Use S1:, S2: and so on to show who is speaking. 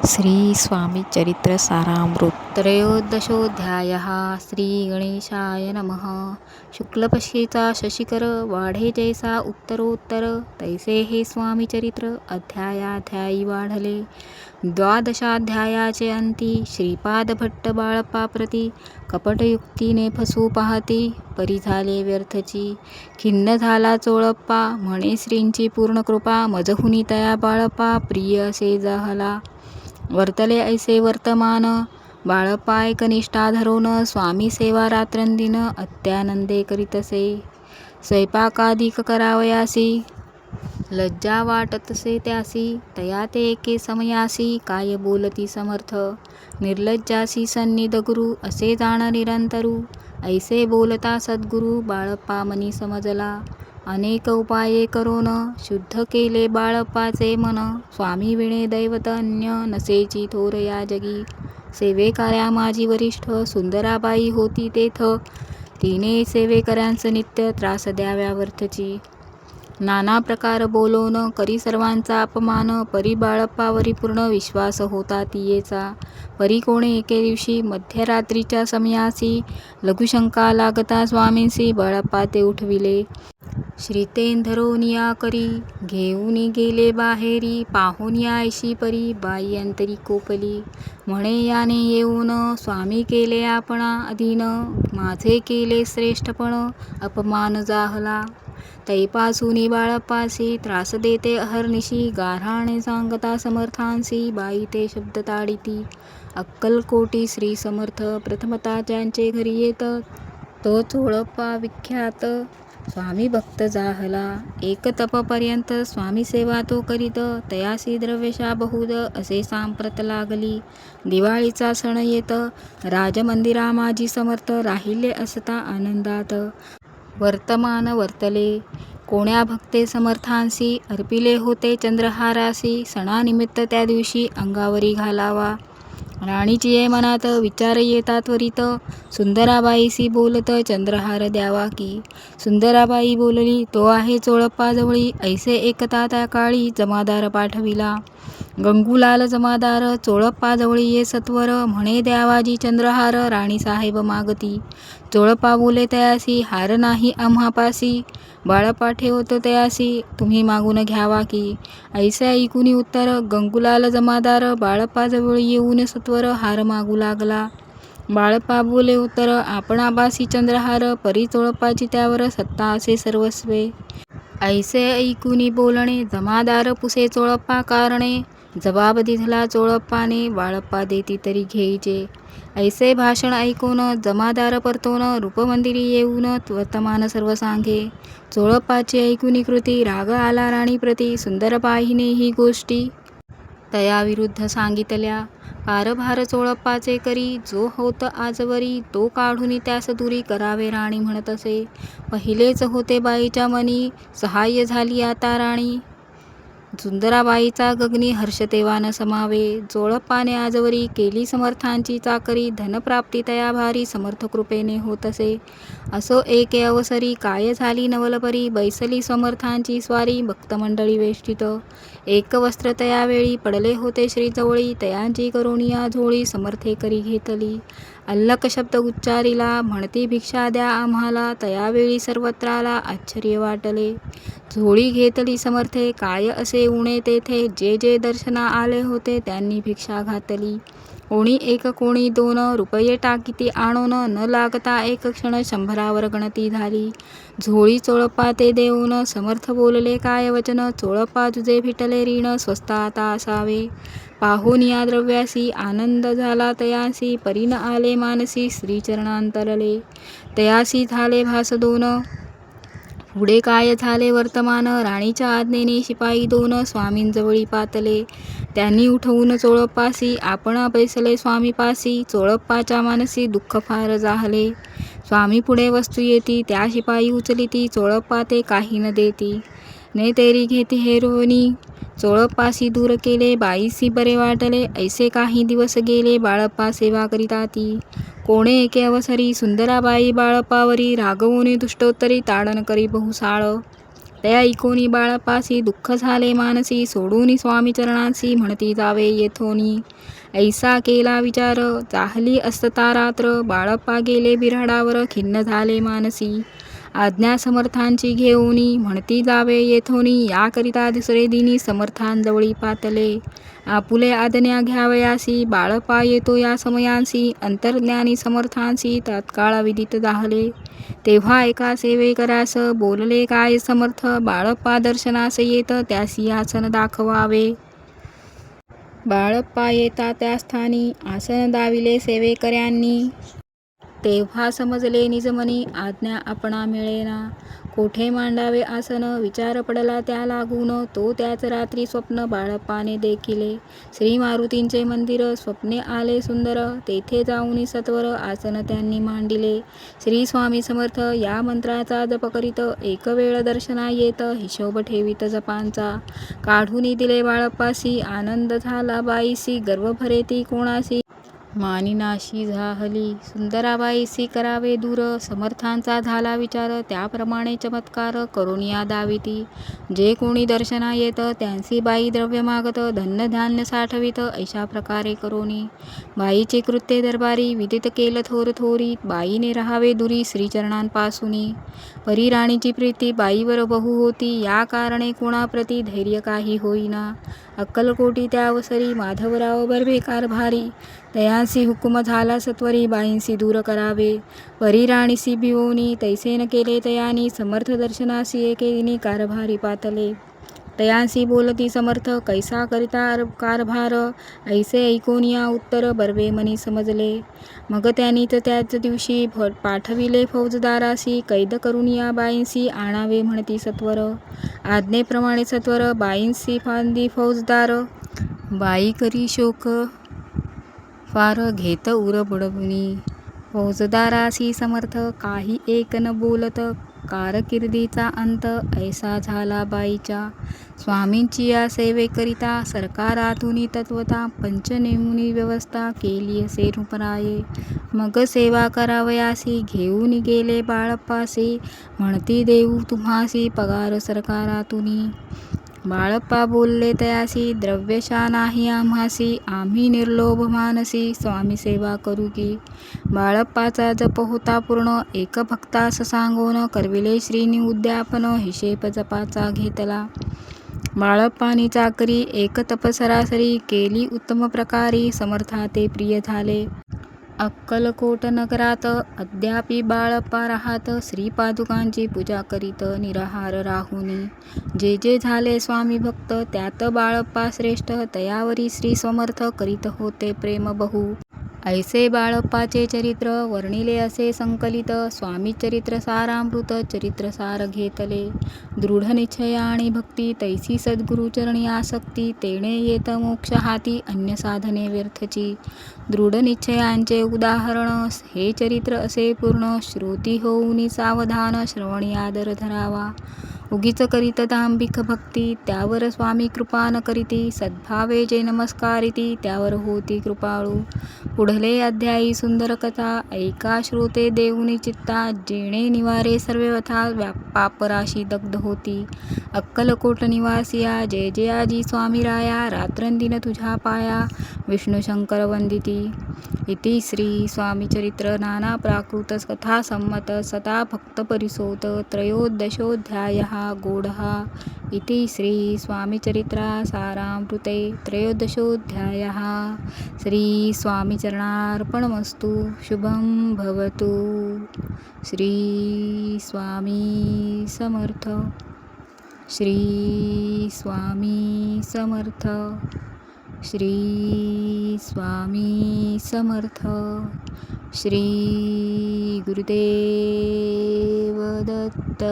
S1: श्री स्वामी चरित्र सारामृत त्रयोदशोऽध्यायः श्री गणेशाय नमः. शुक्लपक्षीचा शशिकर वाढे जैसा उत्तरोत्तर तैसे हे स्वामी चरित्र अध्यायाध्यायी वाढले. द्वादशाध्यायाचे अंती श्रीपाद भट्ट बाळप्पा प्रती कपटयुक्तीने फसू पाहती परी झाले व्यर्थची. खिन्न झाला चोळप्पा म्हणे श्रींची पूर्ण कृपा मजहुनी तया बाळप्पा प्रिय असे जाहला. वर्तले ऐसे वर्तमान बाळप्पा एकनिष्ठा धरून स्वामी सेवा रात्रंदिन अत्यानंदे करीतसे. स्वयंपाकाधिक करावयासी लज्जा वाटतसे त्यासी तया ते एके समयासी काय बोलती समर्थ. निर्लज्जासी सन्निध गुरु असे जाण निरंतरू ऐसे बोलता सद्गुरु बाळप्पा मनी समजला. अनेक उपाये करून शुद्ध केले बाळप्पाचे मन स्वामी विणे दैवत अन्य नसेची थोर या जगी. सेवेकऱ्या माझी वरिष्ठ सुंदराबाई होती तेथ तिने सेवेकऱ्यांस नित्य त्रास द्याव्या वर्थची. नाना प्रकार बोलून करी सर्वांचा अपमान परी बाळप्पावरी पूर्ण विश्वास होता तियेचा. परी कोणे एके दिवशी मध्यरात्रीच्या समयासी लघुशंका लागता स्वामींसी बाळप्पा ते उठविले. श्रीतेंधरोनिया करी घेऊनी गेले बाहेरी पाहून ऐशी परी बाई अंतरी कोपली. म्हणे याने येऊन स्वामी केले आपणा अधीन माझे केले श्रेष्ठपण अपमान जाहला. तैपासूनी बाळप्पासी त्रास देते अहर्निशी गाऱ्हाणे सांगता समर्थांसी बाई ते शब्द ताडिती. अक्कलकोटी श्री समर्थ प्रथमता ज्यांचे घरी येत तो चोळप्पा विख्यात स्वामी भक्त जाहला. एक तपपर्यंत स्वामी सेवा तो करीत तयासी द्रव्यशा बहुद असे सांप्रत लागली. दिवाळीचा सण येत राजमंदिरा माजी समर्थ राहिले असता आनंदात. वर्तमान वर्तले कोण्या भक्ते समर्थांसी अर्पिले होते चंद्रहारासी सणानिमित्त त्या दिवशी अंगावरी घालावा. राणीची ये मनात विचार येता त्वरित सुंदराबाईसी बोलत चंद्रहार द्यावा की. सुंदराबाई बोलली तो आहे चोळप्पाजवळी ऐसे एकता त्या काळी जमादार पाठविला. गंगूलाल जमादार चोळप्पाजवळी ये सत्वर म्हणे द्यावाजी चंद्रहार राणीसाहेब मागती. चोळप्पा बोले तयासी हार नाही आम्हापासी बाळप्पा ठेवतो तयासी तुम्ही मागून घ्यावा की. ऐसे ऐकूनी उत्तर गंगूलाल जमादार बाळप्पाजवळ येऊन सत्वर हार मागू लागला. बाळप्पा बोले उत्तर आपणापासी चंद्रहार परी चोळप्पाची त्यावर सत्ता असे सर्वस्वे. ऐसे ऐकूनी बोलणे जमादार पुसे चोळप्पा कारणे जबाब दिधला चोळप्पाने बाळप्पा देती तरी घेईचे. ऐसे भाषण ऐकून जमादार परतोन रूपमंदिरी येऊन वर्तमान सर्व सांगे. चोळप्पाची ऐकूनी कृती राग आला राणीप्रती. सुंदरबाईने ही गोष्टी तया विरुद्ध सांगितल्या. कारभार चोळप्पाचे करी जो होत आजवरी तो काढूनी त्यास दुरी करावे राणी म्हणत असे. पहिलेच होते बाईच्या मनी सहाय्य झाली आता राणी. सुंदराबाईचा गगनी हर्ष तेव्हा न समावे. चोळप्पाने आजवरी केली समर्थांची चाकरी धनप्राप्ती तया भारी समर्थ कृपेने होत असे. असो एके अवसरी काय झाली नवलपरी बैसली समर्थांची स्वारी भक्तमंडळी वेष्टित. एक वस्त्र तयावेळी पडले होते श्रीजवळी तयांची करुणिया झोळी समर्थे करी घेतली. अल्लक शब्द उच्चारिला म्हणती भिक्षा द्या आम्हाला तयावेळी सर्वत्राला आश्चर्य वाटले. झोळी घेतली समर्थे काय असे उणे तेथे जे जे दर्शना आले होते त्यांनी भिक्षा घातली. कोणी एक कोणी 2 रुपये टाकीती आणून न लागता एक क्षण 100वर गणती झाली. झोळी चोळप्पा ते देऊन समर्थ बोलले काय वचन चोळप्पा तुझे फिटले ऋण स्वस्त आता असावे. पाहून या द्रव्यासी आनंद झाला तयासी परीन आले मानसी श्रीचरणांतरले. तयासी झाले भास 2 पुढे काय झाले वर्तमान राणीच्या आज्ञेने शिपाई 2 स्वामींजवळी पातले. त्यांनी उठवून चोळप्पासी आपणा बैसले स्वामीपासी. चोळप्पाच्या मानसी दुःख फार जाहले. स्वामी पुढे वस्तू येती त्या शिपाई उचलिती चोळप्पा ते काही न देती. ने तेरी घेती हेरवणी चोळप्पासी दूर केले बाईसी बरे वाटले. ऐसे काही दिवस गेले बाळप्पा सेवा करिता ती. कोणे एके अवसरी सुंदराबाई बाळप्पावरी रागवून दुष्टोत्तरी ताडण करी बहुसाळ. त्या ऐकोनी बाळप्पासी दुःख झाले मानसी, सोडून स्वामी चरणांसी म्हणती जावे येथोनी. ऐसा केला विचार चाहली असता रात्र, बाळप्पा गेले बिऱ्हाडावर खिन्न झाले मानसी. आज्ञा समर्थांची घेऊनी म्हणती जावे येथोनी, याकरिता दुसरे दिनी समर्थांजवळी पातले. आपुले आज्ञा घ्यावयासी बाळप्पा येतो या समयांसी, अंतर्ज्ञानी समर्थांसी तात्काळ विदित झाले. तेव्हा एका सेवेकरास बोलले काय समर्थ, बाळप्पा दर्शनास येत त्यासी आसन दाखवावे. बाळप्पा येता त्या स्थानी आसन दाविले सेवेकऱ्यांनी. तेव्हा समजले निजमनी आज्ञा आपणा मिळेना. कोठे मांडावे आसन विचार पडला त्या लागून, तो त्याच रात्री स्वप्न बाळप्पाने देखिले. श्री मारुतींचे मंदिर स्वप्ने आले सुंदर, तेथे जाऊन सत्वर आसन त्यांनी मांडिले. श्री स्वामी समर्थ या मंत्राचा जप करीत, एक वेळ दर्शना येत हिशोब ठेवीत जपांचा. काढून दिले बाळप्पासी आनंद झाला बाईसी, गर्व भरे ती कोणासी मानिनाशी झाहली. सुंदराबाईसी करावे दूर, समर्थांचा झाला विचार त्याप्रमाणे चमत्कार करुनिया दाविती. जे कोणी दर्शना येत त्यांसी बाई द्रव्य मागत, धन्य धान्य साठवित अशा प्रकारे करोनी. बाईचे कृत्य दरबारी विदित केलं थोर थोरी, बाईने राहावे दुरी श्रीचरणांपासूनी. परी राणीची प्रीती बाईवर बहु होती, या कारणे कोणाप्रती धैर्य काही होईना. अक्कलकोटी त्यावसरी माधवराव बर्वे कारभारी, तयांसी हुकुम झाला सत्वरी बाईंसी दूर करावे. परी राणीसी भिवोनी तैसे न केले तयानी, समर्थ दर्शनासी एके दिनी कारभारी पातले. तयांसी बोलती समर्थ कैसा करिता कारभार, ऐसे ऐकोनिया उत्तर बर्वे मनी समजले. मग त्यांनीच त्याच दिवशी पाठविले फौजदारासी, कैद करुनिया बाईंसी आणावे म्हणती सत्वर. आज्ञेप्रमाणे सत्वर बाईंसी फांदी फौजदार, बाई करी शोक फार घेत उर बुडवुनी. फौजदारासी समर्थ काही एक न बोलत, कारकिर्दीचा अंत ऐसा झाला बाईच्या. स्वामींची या सेवेकरिता सरकारातून तत्वता पंच नेमुनी व्यवस्था केली असे रूपराये. मग सेवा करावयासी घेऊन गेले बाळप्पासी, म्हणती देऊ तुम्हासी पगार सरकारातूनी. बाळप्पा बोलले तयासी द्रव्यशा नाही आम्हासी, आम्ही निर्लोभ मानसी स्वामी सेवा करू की. बाळप्पाचा जप होता पूर्ण, एक भक्तास सांगोन करविले श्रीनी उद्यापन, हिशेप जपाचा घेतला. बाळप्पानी चाकरी एक तपसरासरी, केली उत्तम प्रकारी समर्था ते प्रिय झाले. अक्कलकोट नगरात अद्यापि बाळप्पा राहात, श्रीपादुकांची पूजा करीत निराहार राहुनी. जे जे झाले स्वामी भक्त त्यात बाळप्पा श्रेष्ठ, तयावरी श्री समर्थ करीत होते प्रेम बहु. ऐसे बाळप्पाचे चरित्र वर्णिले असे संकलित, स्वामी चरित्र सारामृत चरित्रसार घेतले. दृढ निश्चय आणि भक्ती तैसी सद्गुरुचरणी आसक्ती, तेणे येत मोक्ष हाती अन्य साधने व्यर्थची. दृढ निश्चयांचे उदाहरण हे चरित्र असे पूर्ण, श्रोती होऊनी सावधान श्रवणी आदर धरावा. उगीच करीत दांभिक भक्ती त्यावर स्वामी कृपा न करीती, सद्भावे जे नमस्कारिती त्यावर होती कृपाळू. पुढले अध्यायी सुंदर कथा ऐका श्रोते देऊनी चित्ता, जेणे निवारे सर्व व्यथा पापराशी दग्ध होती. अक्कलकोट निवासिया जय जयाजी स्वामी राया, रात्रंदिन तुझ्या पाया विष्णू शंकर वंदिती. इति श्री स्वामीचरित्र नाना प्राकृत कथा संमत सता भक्त परिसोत त्रयोदशोऽध्यायः गौडः. इति श्री स्वामीचरित्रा सारामृते त्रयोदशोऽध्यायः. श्री स्वामीचरणार्पणमस्तु. शुभं भवतु. श्री स्वामी समर्थ. श्री स्वामी समर्थ. श्री स्वामी समर्थ. श्री गुरुदेव दत्त.